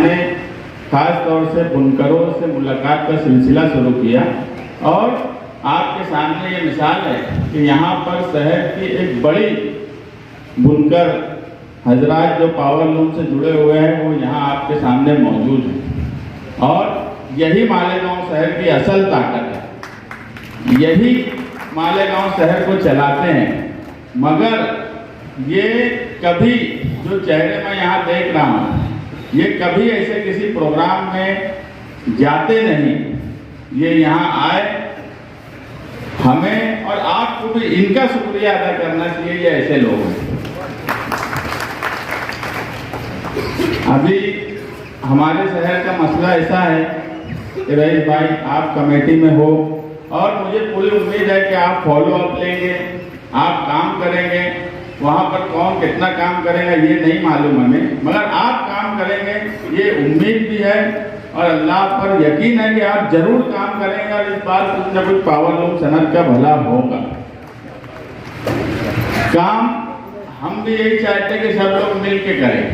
मैंने खास तौर से बुनकरों से मुलाकात का सिलसिला शुरू किया और आपके सामने ये मिसाल है कि यहाँ पर शहर की एक बड़ी बुनकर हजरात जो पावर लूम से जुड़े हुए हैं वो यहाँ आपके सामने मौजूद हैं और यही मालेगांव शहर की असल ताकत है, यही मालेगांव शहर को चलाते हैं। मगर ये कभी जो चेहरे मैं यहाँ देख रहा हूँ ये कभी ऐसे किसी प्रोग्राम में जाते नहीं, ये यहाँ आए, हमें और आपको भी इनका शुक्रिया अदा करना चाहिए। ये ऐसे लोग हैं। अभी हमारे शहर का मसला ऐसा है कि रईस भाई आप कमेटी में हो और मुझे पूरी उम्मीद है कि आप फॉलो अप लेंगे, आप काम करेंगे। वहाँ पर कौन कितना काम करेगा ये नहीं मालूम हमें, मगर आप काम करेंगे ये उम्मीद भी है और अल्लाह पर यकीन है कि आप जरूर काम करेंगे और इस बार कुछ न कुछ पावर लूम सनत का भला होगा। काम हम भी यही चाहते हैं कि सब लोग मिल के करें।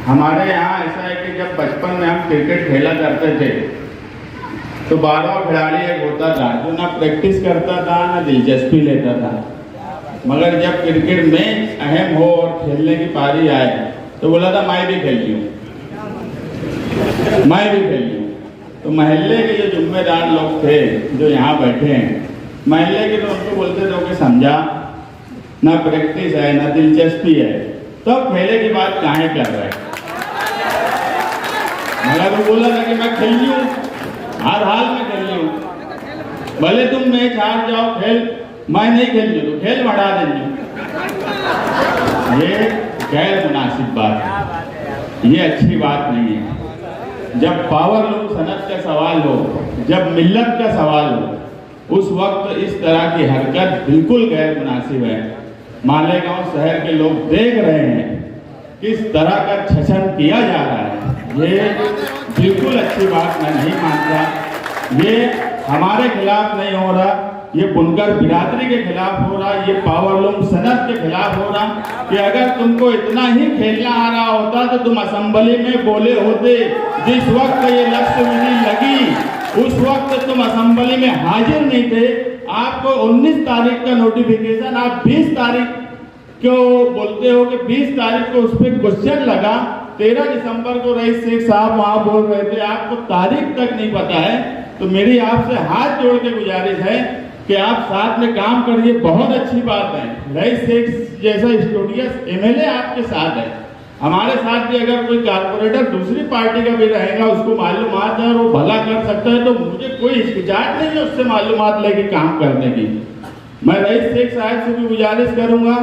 हमारे यहाँ ऐसा है कि जब बचपन में हम क्रिकेट खेला करते थे तो 12 खिलाड़ी एक होता था जो ना प्रैक्टिस करता था ना दिलचस्पी लेता था, मगर जब क्रिकेट मैच अहम हो और खेलने की पारी आए तो बोला था मैं भी खेल लूँ, मैं भी खेल लूँ। तो महल्ले के जो जिम्मेदार लोग थे जो यहाँ बैठे हैं, महल्ले के तो उनको बोलते थे कि समझा ना प्रैक्टिस है ना दिलचस्पी है, तब खेले की बात काहे कर रहे हैं। मगर वो बोला था कि मैं खेल लूँ, हर हाल में खेल लूँ, भले तुम मैच हार जाओ, खेल मैं नहीं खेल लूँ तो खेल बढ़ा देंगे। ये गैर मुनासिब बात है, ये अच्छी बात नहीं है। जब पावर लूम सनत का सवाल हो, जब मिल्लत का सवाल हो, उस वक्त इस तरह की हरकत बिल्कुल गैर मुनासिब है। मालेगांव शहर के लोग देख रहे हैं किस तरह का छछन किया जा रहा है, ये बिल्कुल अच्छी बात मैं नहीं मानता। ये हमारे खिलाफ नहीं हो रहा, ये बुनकर बिरादरी के खिलाफ हो रहा, ये पावर लूम सनत के खिलाफ हो रहा कि अगर तुमको इतना ही खेलना आ रहा होता तो तुम असेंबली में बोले होते। जिस वक्त ये लक्ष्य विधि लगी उस वक्त तुम असेंबली में हाजिर नहीं थे। आपको 19 तारीख का नोटिफिकेशन, आप 20 तारीख क्यों बोलते हो कि 20 तारीख को उस पर क्वेश्चन लगा, 13 दिसंबर को रईस शेख साहब वहां बोल रहे थे, आपको तारीख तक नहीं पता है। तो मेरी आपसे हाथ जोड़ के गुजारिश है कि आप साथ में काम करिए, बहुत अच्छी बात है। रईस शेख जैसा स्टूडियस एमएलए आपके साथ है, हमारे साथ भी अगर कोई कारपोरेटर दूसरी पार्टी का भी रहेगा, उसको मालूमात है और वो भला कर सकता है, तो मुझे कोई हिचकिचाहट नहीं है उससे मालूमात लेके काम करने की। मैं रईस शेख साहब से भी गुजारिश करूंगा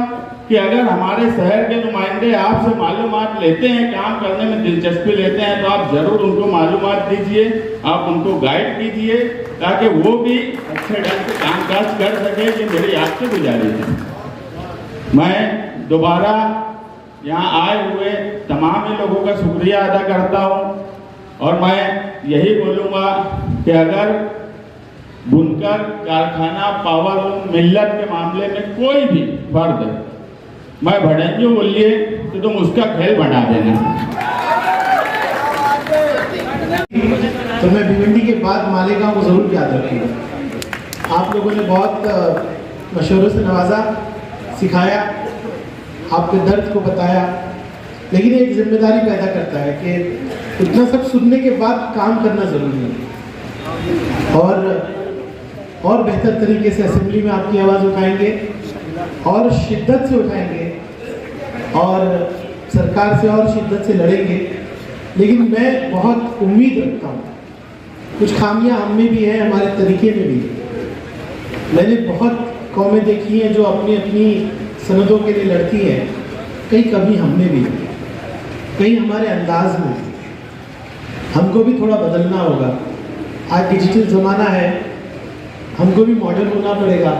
कि अगर हमारे शहर के नुमाइंदे आपसे मालूमात लेते हैं, काम करने में दिलचस्पी लेते हैं, तो आप जरूर उनको मालूमात दीजिए, आप उनको गाइड कीजिए ताकि वो भी अच्छे ढंग से कामकाज कर सके। ये मेरी आपसे गुजारिश है। मैं दोबारा यहाँ आए हुए तमाम ही लोगों का शुक्रिया अदा करता हूँ और मैं यही बोलूँगा कि अगर बुनकर कारखाना पावर लूम मिल्लत के मामले में कोई भी फर्द मैं भड़ंजू बोलिए तो तुम उसका खेल बढ़ा देना। तो मैं भिवंडी के बाद मालेगांव को जरूर याद रखूँगा। आप लोगों ने बहुत मशवरों से नवाजा, सिखाया, आपके दर्द को बताया, लेकिन एक जिम्मेदारी पैदा करता है कि इतना सब सुनने के बाद काम करना जरूरी है और बेहतर तरीके से असेंबली में आपकी आवाज़ उठाएंगे और शिद्दत से उठाएंगे और सरकार से और शिद्दत से लड़ेंगे। लेकिन मैं बहुत उम्मीद रखता हूँ, कुछ खामियां हम में भी हैं, हमारे तरीके में भी। मैंने बहुत कौमें देखी हैं जो अपनी अपनी सनदों के लिए लड़ती हैं, कहीं कभी हमने भी, कहीं हमारे अंदाज में। हमको भी थोड़ा बदलना होगा। आज डिजिटल ज़माना है, हमको भी मॉडर्न होना पड़ेगा।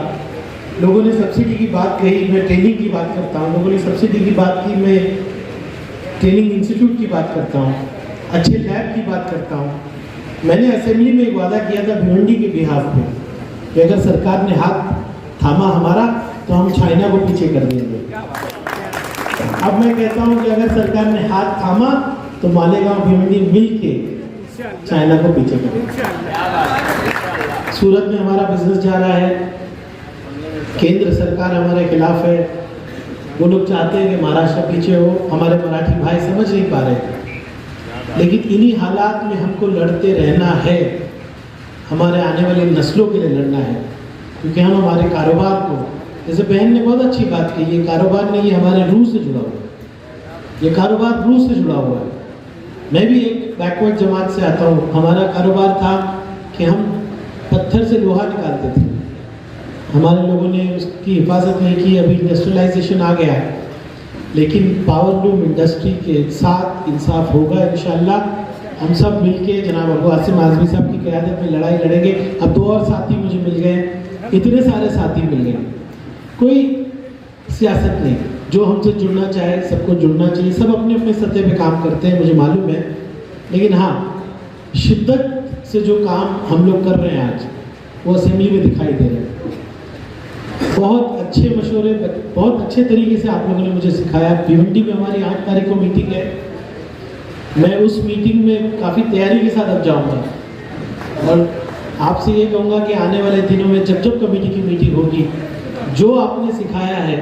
लोगों ने सब्सिडी की बात कही, मैं ट्रेनिंग की बात करता हूँ। लोगों ने सब्सिडी की बात की, मैं ट्रेनिंग इंस्टीट्यूट की बात करता हूँ, अच्छे लैब की बात करता हूँ। मैंने असेंबली में एक वादा किया था भिवंडी के बिहाफ पे कि अगर सरकार ने हाथ थामा हमारा तो हम चाइना को पीछे कर देंगे। अब मैं कहता हूँ कि अगर सरकार ने हाथ थामा तो मालेगांव भिवंडी मिल के चाइना को पीछे करें। सूरत में हमारा बिजनेस जा रहा है, केंद्र सरकार हमारे खिलाफ है, वो लोग चाहते हैं कि महाराष्ट्र पीछे हो, हमारे मराठी भाई समझ नहीं पा रहे। लेकिन इन्हीं हालात में हमको लड़ते रहना है, हमारे आने वाली नस्लों के लिए लड़ना है, क्योंकि हम हमारे कारोबार को, जैसे बहन ने बहुत अच्छी बात की, ये कारोबार नहीं, ये हमारे रूह से जुड़ा हुआ है, ये कारोबार रूह से जुड़ा हुआ है। मैं भी एक बैकवर्ड जमात से आता हूँ। हमारा कारोबार था कि हम पत्थर से लोहा निकालते थे, हमारे लोगों ने उसकी हिफाजत नहीं की, अभी इंडस्ट्रियलाइजेशन आ गया है, लेकिन पावर लूम इंडस्ट्री के साथ इंसाफ होगा इंशाल्लाह। हम सब मिलके जनाब अबू आसिम आज़मी साहब की क़यादत में लड़ाई लड़ेंगे। अब 2 और साथी मुझे मिल गए, इतने सारे साथी मिल गए, कोई सियासत नहीं, जो हमसे जुड़ना चाहे सबको जुड़ना चाहिए, सब अपने अपने सतह पे काम करते हैं, मुझे मालूम है। लेकिन हाँ, शिद्दत से जो काम हम लोग कर रहे हैं आज, वो असेंबली में दिखाई दे रहे हैं। बहुत अच्छे मशवरे, बहुत अच्छे तरीके से आप लोगों ने मुझे सिखाया। भिवंडी में हमारी 8 तारीख को मीटिंग है, मैं उस मीटिंग में काफ़ी तैयारी के साथ अब जाऊँगा और आपसे ये कहूँगा कि आने वाले दिनों में जब जब कमेटी की मीटिंग होगी, जो आपने सिखाया है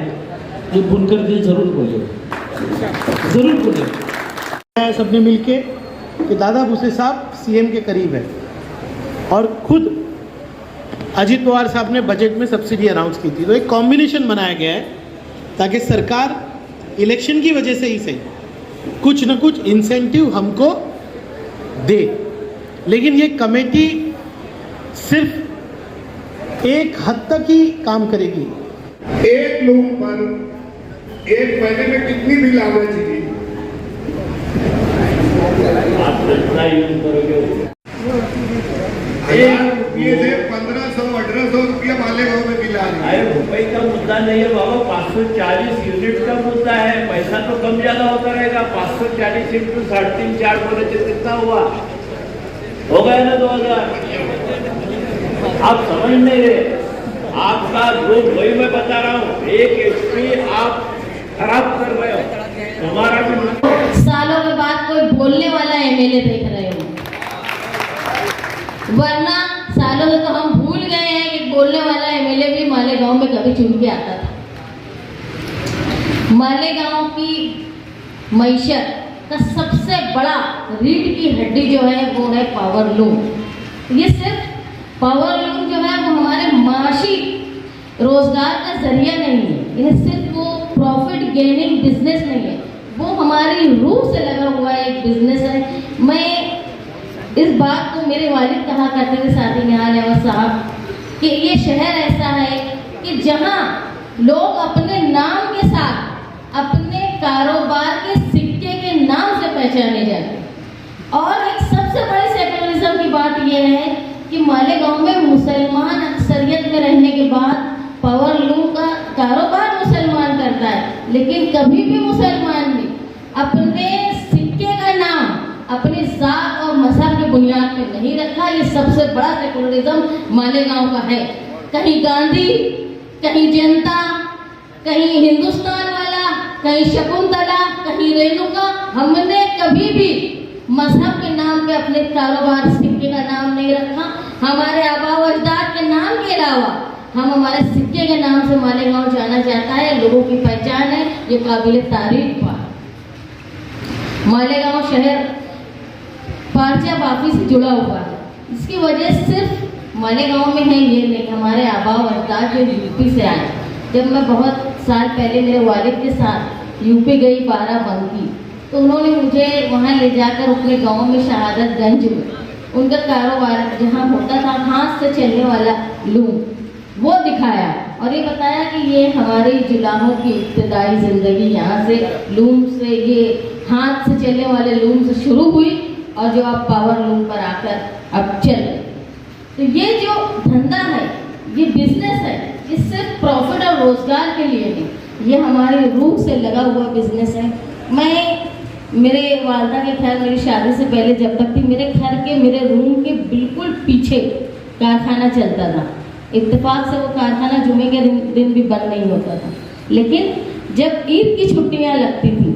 ये बुनकर दिल ज़रूर बोलिए, ज़रूर बोलिए। सबने मिलके कि दादा भूसे साहब सीएम के करीब है, और खुद अजीत पवार साहब ने बजट में सब्सिडी अनाउंस की थी, तो एक कॉम्बिनेशन बनाया गया है ताकि सरकार इलेक्शन की वजह से ही सही कुछ न कुछ इंसेंटिव हमको दे। लेकिन ये कमेटी सिर्फ एक हद तक ही काम करेगी। एक लोग पर एक महीने में कितनी बिल आना चाहिए? आप कितना यूज करोगे? 1000 रुपये से 1500-1800 रुपया मालेगांव में बिल आ रही है। अरे रुपए का मुद्दा नहीं है बाबा, 540 यूनिट का मुद्दा है। पैसा तो कम ज्यादा होता रहेगा। 540 इंटू 3.5-4 बोले तो कितना हुआ? हो गया ना 2000। आप समझ नहीं रहे, आपका ग्रुप, वही मैं बता रहा हूँ, 1 HP आप खराब कर रहे हो। हमारा भी सालों के बाद कोई बोलने वाला एमएलए देख रहे हो, वरना सालों से तो हम भूल गए हैं कि बोलने वाला एमएलए भी मालेगांव में कभी चुन के आता था। मालेगांव की मईशत का सबसे बड़ा रीढ़ की हड्डी जो है वो है पावर लूम। ये सिर्फ पावर लूम जो है वो हमारे माशी रोजगार का जरिया नहीं है, ये सिर्फ वो प्रॉफिट गेनिंग बिजनेस नहीं है, वो हमारी रूह से लगा हुआ एक बिजनेस है। मैं इस बात को मेरे वालिद कहा करते थे साथी निहाल अहमद साहब कि ये शहर ऐसा है कि जहाँ लोग अपने नाम के साथ अपने कारोबार के सिक्के के नाम से पहचाने जाते। और एक सबसे बड़ी सेकुलरिज्म की बात यह है कि मालेगांव में मुसलमान अक्सरियत में रहने के बाद पावर लूम का कारोबार मुसलमान करता है, लेकिन कभी भी मुसलमान ने अपने सिक्के का नाम अपनी जात और मजहब की बुनियाद पे नहीं रखा। ये सबसे बड़ा सेकुलरिज्म मालेगांव का है। कहीं गांधी, कहीं जनता, कहीं हिंदुस्तान वाला, कहीं शकुंतला, कहीं रेणुका, हमने कभी भी मजहब के नाम पे अपने कारोबार सिक्के का नाम नहीं रखा। हमारे आबा अजदाद के नाम के अलावा हम हमारे सिक्के के नाम से मालेगांव जाना जाता है, लोगों की पहचान है, ये काबिल तारीफ बात। मालेगांव शहर पारचा बाफी से जुड़ा हुआ है, इसकी वजह सिर्फ मालेगांव में है ये नहीं, हमारे आबा अजदाद जो यूपी से आए। जब मैं बहुत साल पहले मेरे वालिद के साथ यूपी गई बाराबंकी, तो उन्होंने मुझे वहाँ ले जाकर अपने गांव में शहादतगंज में उनका कारोबार जहाँ होता था हाथ से चलने वाला लूम, वो दिखाया और ये बताया कि ये हमारी जुलाहों की इब्तदाई ज़िंदगी यहाँ से लूम से, ये हाथ से चलने वाले लूम से शुरू हुई और जो अब पावर लूम पर आकर अब चल रहे। तो ये जो धंधा है, ये बिजनेस है, ये सिर्फ प्रॉफिट और रोजगार के लिए नहीं, ये हमारी रूह से लगा हुआ बिजनेस है। मैं मेरे वालदा के घर, मेरी शादी से पहले जब तक थी, मेरे घर के, मेरे रूम के बिल्कुल पीछे कारखाना चलता था। इत्तेफाक से वो कारखाना जुमे के दिन भी बंद नहीं होता था, लेकिन जब ईद की छुट्टियां लगती थी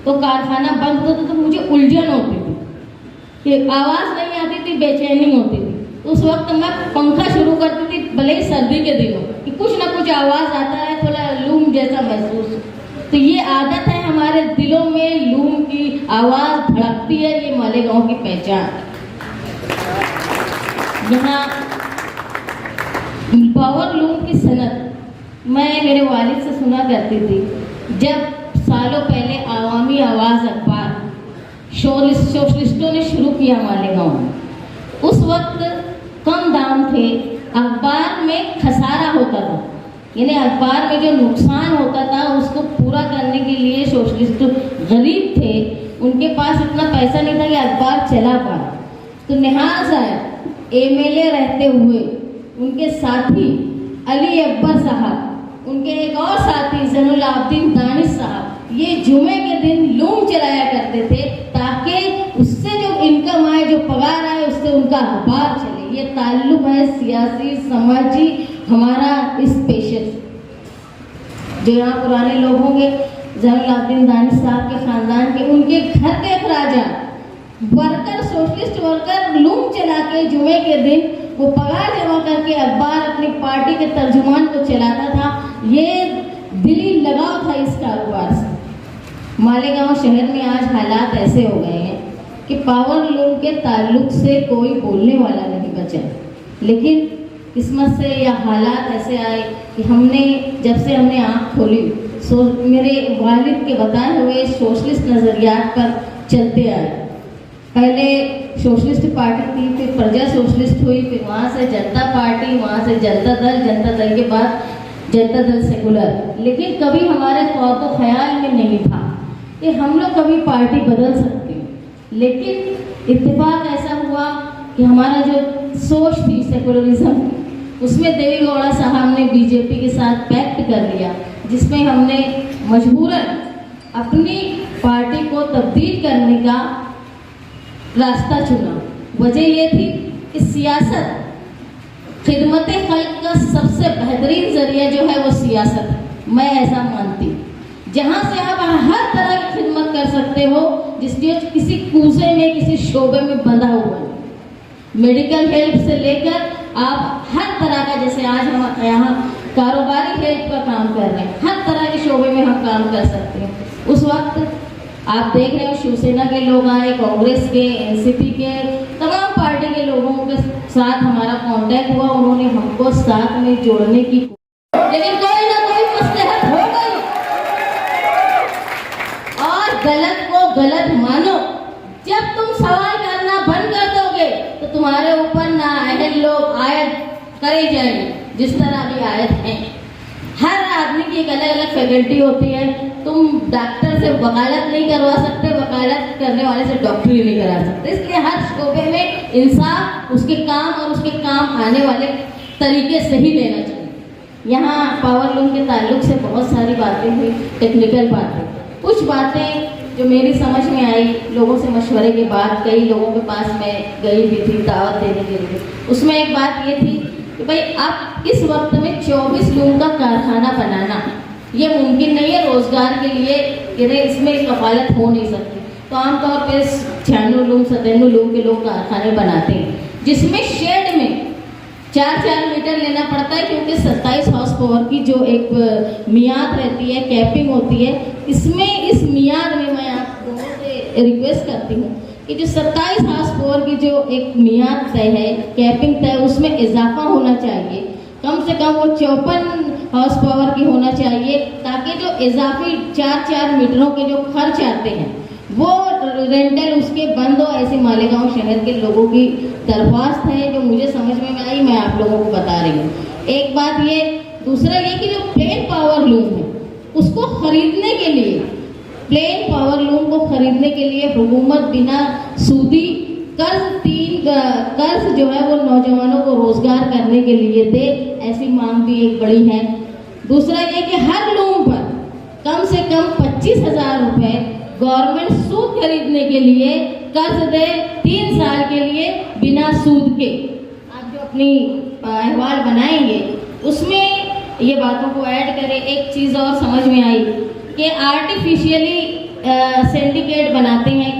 तो कारखाना बंद होता था तो मुझे उलझन होती थी कि आवाज़ नहीं आती थी, बेचैनी होती थी। तो उस वक्त मैं पंखा शुरू करती थी, भले ही सर्दी के दिनों, कि कुछ ना कुछ आवाज़ आता है, थोड़ा लूम जैसा महसूस हो। तो ये आदत है हमारे दिलों में, लूम की आवाज़ धड़कती है, ये मालेगांव की पहचान। यहाँ पावर लूम की सनत मैं मेरे वालिद से सुना करती थी। जब सालों पहले आवामी आवाज़ अखबार सोशलिस्टों ने शुरू किया मालेगांव में, उस वक्त कम दाम थे, अखबार में खसारा होता था, यानी अखबार में जो नुकसान होता था उसको पूरा करने के लिए सोशलिस्ट गरीब थे, उनके पास इतना पैसा नहीं था कि अखबार चला पाए। तो निहाज आया एमएलए रहते हुए उनके साथी अली अकबर साहब, उनके एक और साथी ज़ैनुल आबदीन दानिश साहब, ये जुमे के दिन लूम चलाया करते थे ताकि उससे जो इनकम आए, जो पगार आए, उससे उनका अखबार चले। ये ताल्लुक है सियासी समाजी हमारा इस पेशे से। जो यहाँ पुराने लोग होंगे, ज़ैनुल आबदीन दानिश साहब के ख़ानदान के, उनके घर के अखराजात वर्कर, सोशलिस्ट वर्कर लूम चला के जुमे के दिन वो पगार जमा करके अखबार अपनी पार्टी के तर्जुमान को चलाता था। ये दिली लगाव था इस कारोबार से। मालेगांव शहर में आज हालात ऐसे हो गए हैं कि पावर लूम के ताल्लुक से कोई बोलने वाला नहीं बचा। लेकिन किस्मत से या हालात ऐसे आए कि जब से हमने आँख खोली, मेरे वालिद के बताए हुए सोशलिस्ट नज़रियात पर चलते आए। पहले सोशलिस्ट पार्टी थी, फिर प्रजा सोशलिस्ट हुई, फिर वहाँ से जनता पार्टी, वहाँ से जनता दल के बाद जनता दल सेकुलर। लेकिन कभी हमारे तो ख्याल में नहीं था कि हम लोग कभी पार्टी बदल सकते हैं। लेकिन इत्तेफाक ऐसा हुआ कि हमारा जो सोच थी सेकुलरिज्म, उसमें देवी गौड़ा साहब ने बीजेपी के साथ पैक्ट कर लिया, जिसमें हमने मजबूरन अपनी पार्टी को तब्दील करने का रास्ता चुना। वजह ये थी कि सियासत, खिदमत खल्क का सबसे बेहतरीन जरिया जो है वो सियासत है, मैं ऐसा मानती। जहाँ से आप हर तरह की खिदमत कर सकते हो, जिसके किसी कूजे में, किसी शोबे में बंधा हुआ है। मेडिकल हेल्प से लेकर आप हर तरह का, जैसे आज हम यहाँ कारोबारी हेल्प का काम कर रहे हैं, हर तरह के शोबे में हम काम कर सकते हैं। उस वक्त आप देख रहे हो शिवसेना के लोग आए, कांग्रेस के, एनसीपी के, तमाम पार्टी के लोगों के साथ हमारा कांटेक्ट हुआ, उन्होंने हमको साथ में जोड़ने की, लेकिन कोई ना कोई मसलहत हो गई। और गलत को गलत मानो। जब तुम सवाल करना बंद कर दोगे तो तुम्हारे ऊपर नाअहल लोग आयत करे जाएंगे, जिस तरह अभी आयत है। हर आदमी की एक अलग अलग फैकल्टी होती है। तुम डॉक्टर से वकालत नहीं करवा सकते, वकालत करने वाले से डॉक्टरी नहीं करा सकते। इसलिए हर शोबे में इंसाफ उसके काम और उसके काम आने वाले तरीके से ही लेना चाहिए। यहाँ पावर लूम के ताल्लुक से बहुत सारी बातें हुई, टेक्निकल बातें। कुछ बातें जो मेरी समझ में आई, लोगों से मशवरे के बाद, कई लोगों के पास मैं गई भी थी दावत देने के लिए। उसमें एक बात ये थी कि भाई आप इस वक्त में 24 लूम का कारखाना बनाना ये मुमकिन नहीं है, रोजगार के लिए इसमें कफालत हो नहीं सकती। तो आमतौर पर 96 लूम 97 लूम के लोग कारखाने बनाते हैं, जिसमें शेड में 4-4 मीटर लेना पड़ता है, क्योंकि 27 हॉर्स पावर की जो एक मियाद रहती है, कैपिंग होती है। इसमें इस मियाद में मैं आप दोनों से रिक्वेस्ट करती हूँ कि जो 27 हॉर्स पावर की जो एक मियाद तय है, कैपिंग तय, उसमें इजाफा होना चाहिए। कम से कम वो 54 हॉर्स पावर की होना चाहिए, ताकि जो इजाफी 4-4 मीटरों के जो खर्च आते हैं वो रेंटल उसके बंद हो। ऐसी मालेगांव शहर के लोगों की दरख्वास्त है जो मुझे समझ में आई, मैं आप लोगों को बता रही हूँ। एक बात ये, दूसरा ये कि जो प्लेन पावर लूम है उसको खरीदने के लिए, प्लेन पावर लूम को खरीदने के लिए हुकूमत बिना सूदी कर्ज जो है वो नौजवानों को रोजगार करने के लिए दे, ऐसी मांग भी एक बड़ी है। दूसरा ये कि हर लूम पर कम से कम 25,000 रुपए गवर्नमेंट सूद खरीदने के लिए कर्ज दे, 3 साल के लिए बिना सूद के। आप जो अपनी अहवाल बनाएंगे उसमें ये बातों को ऐड करें। एक चीज़ और समझ में आई कि आर्टिफिशियली सिंडिकेट बनाते हैं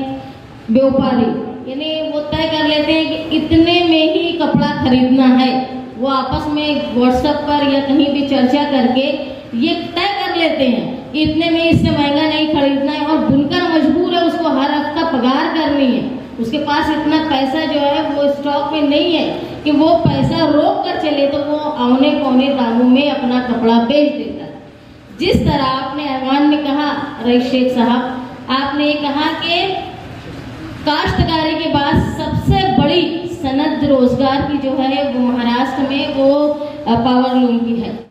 व्यापारी, यानी वो तय कर लेते हैं कि इतने में ही कपड़ा खरीदना है। वो आपस में व्हाट्सएप पर या कहीं भी चर्चा करके ये तय कर लेते हैं कि इतने में इससे महंगा नहीं खरीदना है, और बुनकर मजबूर है, उसको हर हफ्ता पगार करनी है, उसके पास इतना पैसा जो है वो स्टॉक में नहीं है कि वो पैसा रोक कर चले, तो वो औने पौने दामों में अपना कपड़ा बेच देता है। जिस तरह आपने ऐवान में कहा रईस शेख साहब, आपने ये कहा कि काश्तकारी के बाद सबसे बड़ी सनद रोजगार की जो है वो महाराष्ट्र में वो पावरलूम की है।